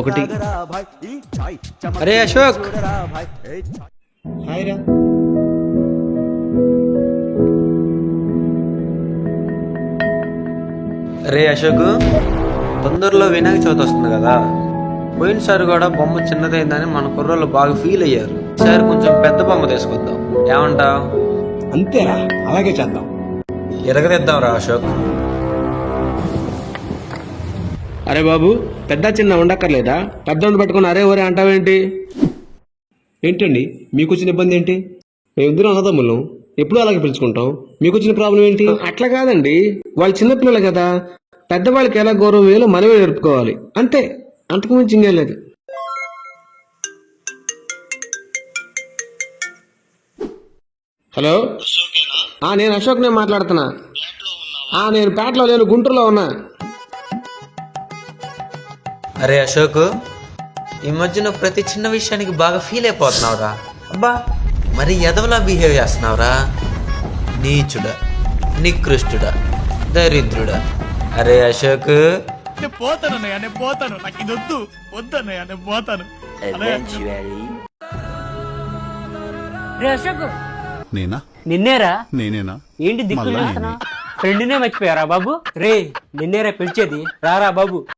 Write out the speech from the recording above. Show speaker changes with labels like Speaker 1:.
Speaker 1: ఒకటి. అరే అశోక్,
Speaker 2: హాయ్ రా.
Speaker 1: అరే అశోక్, తొందరలో వినాయక చవితి వస్తుంది కదా. పోయినసారి కూడా బొమ్మ చిన్నదైందని మన కుర్రోళ్ళు బాగా ఫీల్ అయ్యారు. ఈసారి కొంచెం పెద్ద బొమ్మ తీసుకొద్దాం, ఏమంటావ్?
Speaker 2: అంతేరా, అలాగే చేద్దాం.
Speaker 1: ఎరగదిద్దాం రా అశోక్.
Speaker 2: అరే బాబు, పెద్ద చిన్న ఉండక్కర్లేదా? పెద్ద పట్టుకుని అరే ఒరే అంటావేంటి? ఏంటండి మీకు వచ్చిన ఇబ్బంది ఏంటి? మేమిద్దరం అన్నదమ్ములం, ఎప్పుడు అలాగే పిలుచుకుంటాం. మీకు వచ్చిన ప్రాబ్లం ఏంటి? అట్లా కాదండి, వాళ్ళు చిన్నపిల్లలు కదా, పెద్దవాళ్ళకి ఎలా గౌరవం వేయాలో మనమే నేర్పుకోవాలి, అంతే, అంతకు మించి ఇంకేం లేదు. హలో, నేను అశోక్, నేను మాట్లాడుతున్నా. నేను పేటలో లేను, గుంటూరులో ఉన్నా.
Speaker 1: అరే అశోక్, ఈ మధ్యన ప్రతి చిన్న విషయానికి బాగా ఫీల్ అయిపోతున్నావురా. అబ్బా, మరి ఎదవలా బిహేవ్ చేస్తున్నావురా. నీచుడా, నికృష్టుడా, దరిద్రుడా. అరే అశోక్,
Speaker 3: నేను పోతానన్నయ్య, నేను పోతాను. నాకు ఇది వద్దు, వద్దన్నయ్య, నేను పోతాను.
Speaker 4: రే అశోక్,
Speaker 5: నేనా?
Speaker 4: నిన్నేరా?
Speaker 5: నేనేనా?
Speaker 4: ఏంటి దిక్కులు
Speaker 5: మళ్ళా
Speaker 4: చేస్తున్నా? ఫ్రెండ్నే మర్చిపోయారా బాబు? రే, నిన్నేరా పిలిచేది, రారా బాబు.